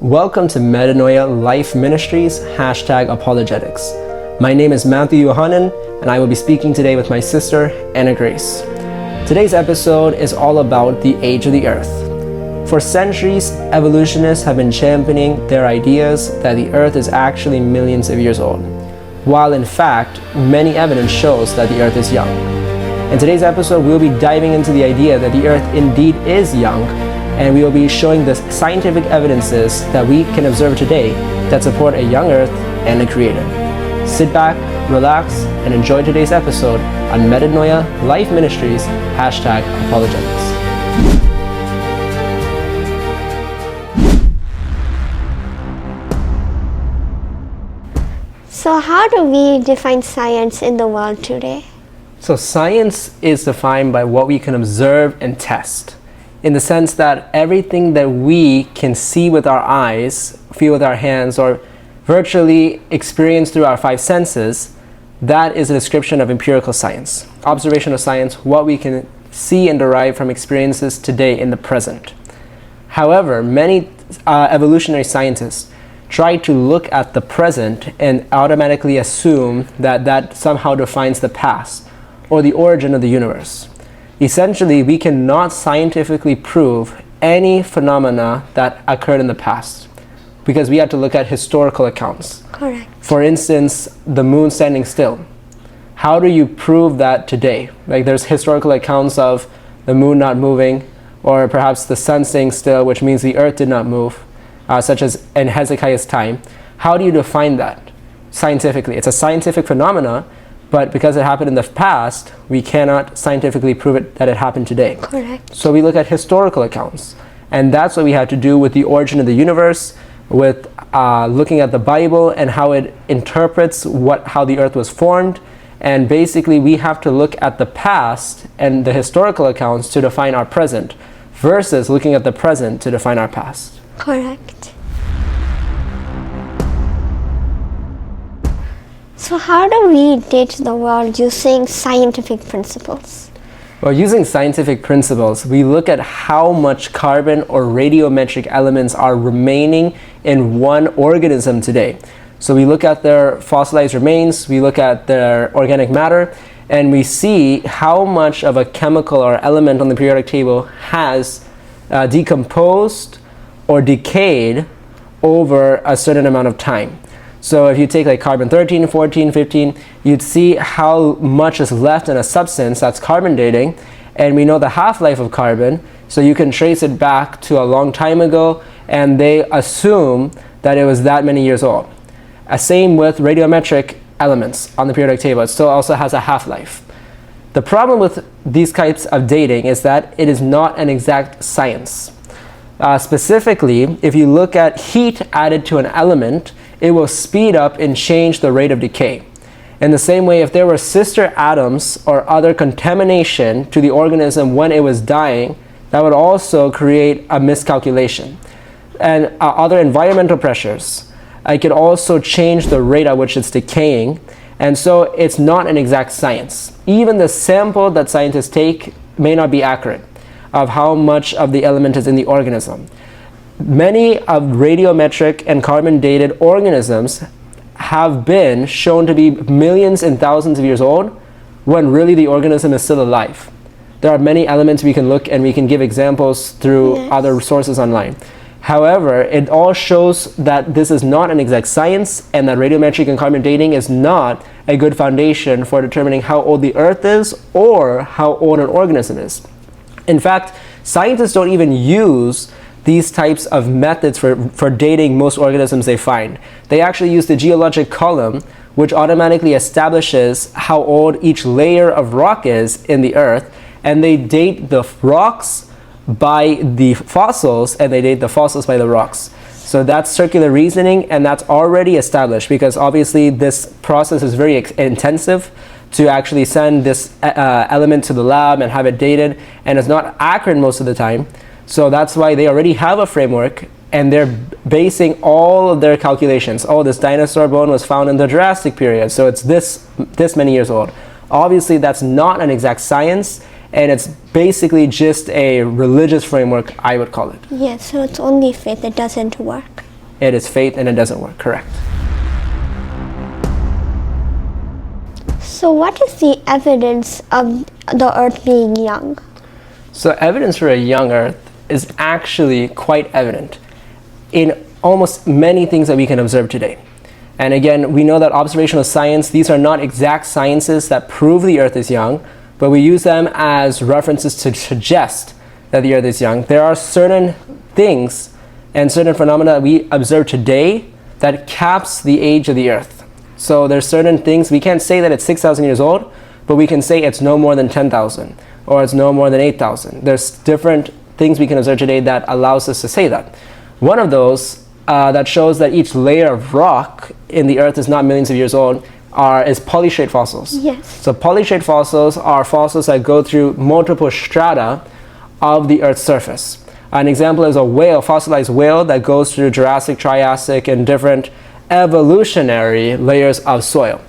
Welcome to Metanoia Life Ministries, #apologetics. My name is Matthew Yohanan, and I will be speaking today with my sister, Anna Grace. Today's episode is all about the age of the earth. For centuries, evolutionists have been championing their ideas that the earth is actually millions of years old, while in fact, many evidence shows that the earth is young. In today's episode, we'll be diving into the idea that the earth indeed is young, and we will be showing the scientific evidences that we can observe today that support a young earth and a creator. Sit back, relax, and enjoy today's episode on Metanoia Life Ministries, #apologetics. So how do we define science in the world today? So science is defined by what we can observe and test, in the sense that everything that we can see with our eyes, feel with our hands, or virtually experience through our five senses, that is a description of empirical science, observational science, what we can see and derive from experiences today in the present. However, many evolutionary scientists try to look at the present and automatically assume that that somehow defines the past or the origin of the universe. Essentially, we cannot scientifically prove any phenomena that occurred in the past because we have to look at historical accounts. Correct. For instance, the moon standing still. How do you prove that today? Like, there's historical accounts of the moon not moving, or perhaps the sun staying still, which means the earth did not move, such as in Hezekiah's time. How do you define that scientifically? It's a scientific phenomena, but because it happened in the past, we cannot scientifically prove it that it happened today. Correct. So we look at historical accounts, and that's what we have to do with the origin of the universe, with looking at the Bible and how it interprets how the earth was formed. And basically, we have to look at the past and the historical accounts to define our present, versus looking at the present to define our past. Correct. So how do we date the world using scientific principles? Well, using scientific principles, we look at how much carbon or radiometric elements are remaining in one organism today. So we look at their fossilized remains, we look at their organic matter, and we see how much of a chemical or element on the periodic table has decomposed or decayed over a certain amount of time. So if you take like carbon 13, 14, 15, you'd see how much is left in a substance. That's carbon dating, and we know the half-life of carbon, so you can trace it back to a long time ago, and they assume that it was that many years old. Same with radiometric elements on the periodic table. It still also has a half-life. The problem with these types of dating is that it is not an exact science. Specifically, if you look at heat added to an element, it will speed up and change the rate of decay. In the same way, if there were sister atoms or other contamination to the organism when it was dying, that would also create a miscalculation. And other environmental pressures, it could also change the rate at which it's decaying. And so it's not an exact science. Even the sample that scientists take may not be accurate of how much of the element is in the organism. Many of radiometric and carbon dated organisms have been shown to be millions and thousands of years old when really the organism is still alive. There are many elements we can look and we can give examples through other sources online. However, it all shows that this is not an exact science, and that radiometric and carbon dating is not a good foundation for determining how old the earth is or how old an organism is. In fact, scientists don't even use these types of methods for dating most organisms they find. They actually use the geologic column, which automatically establishes how old each layer of rock is in the earth, and they date the rocks by the fossils, and they date the fossils by the rocks. So that's circular reasoning, and that's already established, because obviously this process is very intensive to actually send this element to the lab and have it dated, and it's not accurate most of the time. So that's why they already have a framework, and they're basing all of their calculations. Oh, this dinosaur bone was found in the Jurassic period, so it's this many years old. Obviously, that's not an exact science, and it's basically just a religious framework, I would call it. Yeah, so it's only faith, it doesn't work. it is faith and it doesn't work. Correct. So what is the evidence of the Earth being young? So evidence for a young Earth is actually quite evident in almost many things that we can observe today. And again, we know that observational science, these are not exact sciences that prove the Earth is young, but we use them as references to suggest that the Earth is young. There are certain things and certain phenomena that we observe today that caps the age of the Earth. So there's certain things, we can't say that it's 6,000 years old, but we can say it's no more than 10,000 or it's no more than 8,000. There's different things we can observe today that allows us to say that. One of those that shows that each layer of rock in the Earth is not millions of years old is polystrate fossils. Yes. So polystrate fossils are fossils that go through multiple strata of the Earth's surface. An example is a whale, fossilized whale that goes through Jurassic, Triassic, and different evolutionary layers of soil.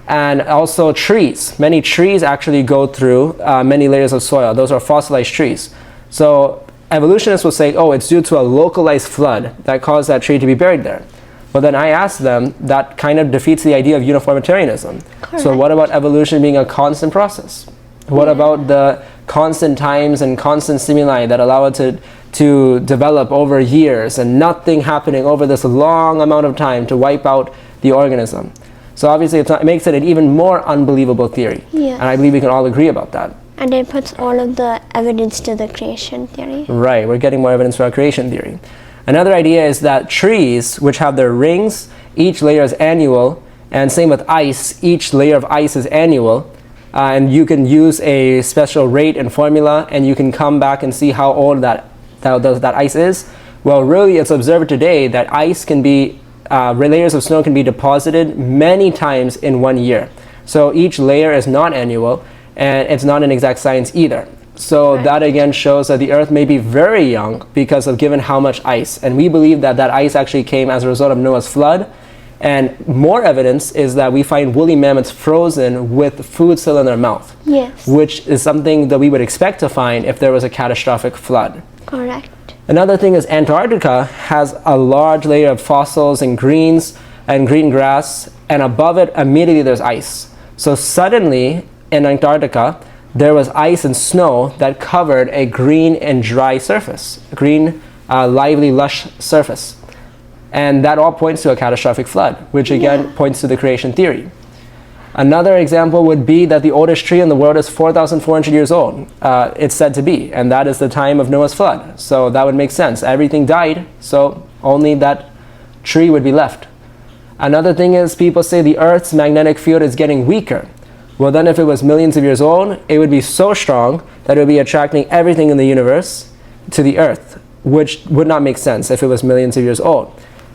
And also trees. Many trees actually go through many layers of soil. Those are fossilized trees. So evolutionists will say, oh, it's due to a localized flood that caused that tree to be buried there. But then I ask them, that kind of defeats the idea of uniformitarianism. Correct. So what about evolution being a constant process? What about the constant times and constant stimuli that allow it to develop over years and nothing happening over this long amount of time to wipe out the organism? So obviously it makes it an even more unbelievable theory. Yes. And I believe we can all agree about that. And it puts all of the evidence to the creation theory. Right, we're getting more evidence for our creation theory. Another idea is that trees, which have their rings, each layer is annual, and same with ice, each layer of ice is annual, and you can use a special rate and formula, and you can come back and see how old that ice is. Well, really, it's observed today that ice can be, layers of snow can be deposited many times in 1 year. So each layer is not annual, and it's not an exact science either. So Right. that again shows that the Earth may be very young because of given how much ice. And we believe that that ice actually came as a result of Noah's flood. And more evidence is that we find woolly mammoths frozen with food still in their mouth. Yes. Which is something that we would expect to find if there was a catastrophic flood. Correct. Another thing is Antarctica has a large layer of fossils and greens and green grass, and above it immediately there's ice. So suddenly in Antarctica there was ice and snow that covered a green and dry surface, green, lively, lush surface. And that all points to a catastrophic flood, which again points to the creation theory. Another example would be that the oldest tree in the world is 4,400 years old. It's said to be, and that is the time of Noah's flood. So that would make sense. Everything died, so only that tree would be left. Another thing is people say the Earth's magnetic field is getting weaker. Well, then if it was millions of years old, it would be so strong that it would be attracting everything in the universe to the Earth, which would not make sense if it was millions of years old.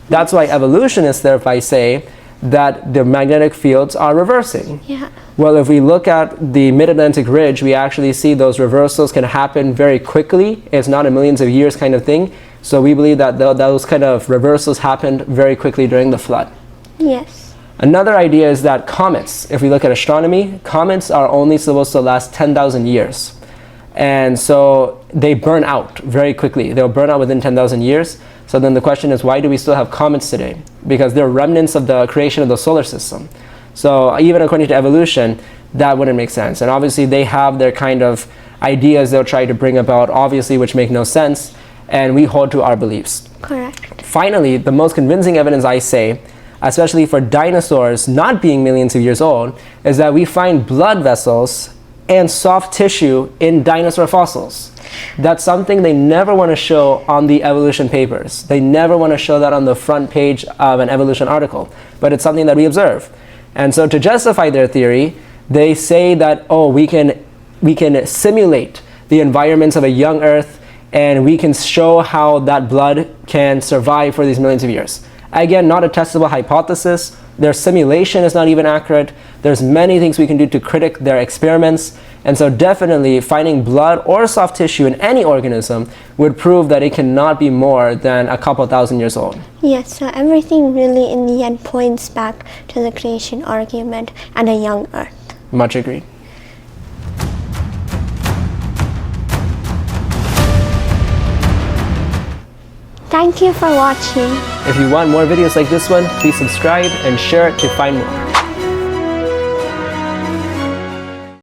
That's why evolutionists thereby say that the magnetic fields are reversing. Yeah. Well, if we look at the Mid-Atlantic Ridge, we actually see those reversals can happen very quickly. It's not a millions of years kind of thing. So we believe that those kind of reversals happened very quickly during the flood. Yes. Another idea is that comets, if we look at astronomy, comets are only supposed to last 10,000 years. And so they burn out very quickly. They'll burn out within 10,000 years. So then the question is, why do we still have comets today? Because they're remnants of the creation of the solar system. So even according to evolution, that wouldn't make sense. And obviously they have their kind of ideas they'll try to bring about, obviously, which make no sense. And we hold to our beliefs. Correct. Finally, the most convincing evidence I say, especially for dinosaurs not being millions of years old, is that we find blood vessels and soft tissue in dinosaur fossils. That's something they never want to show on the evolution papers. They never want to show that on the front page of an evolution article, but it's something that we observe. And so to justify their theory, they say that, oh, we can simulate the environments of a young Earth, and we can show how that blood can survive for these millions of years. Again, not a testable hypothesis. Their simulation is not even accurate. There's many things we can do to critique their experiments. And so definitely finding blood or soft tissue in any organism would prove that it cannot be more than a couple thousand years old. Yes, so everything really in the end points back to the creation argument and a young Earth. Much agreed. Thank you for watching. If you want more videos like this one, please subscribe and share it to find more.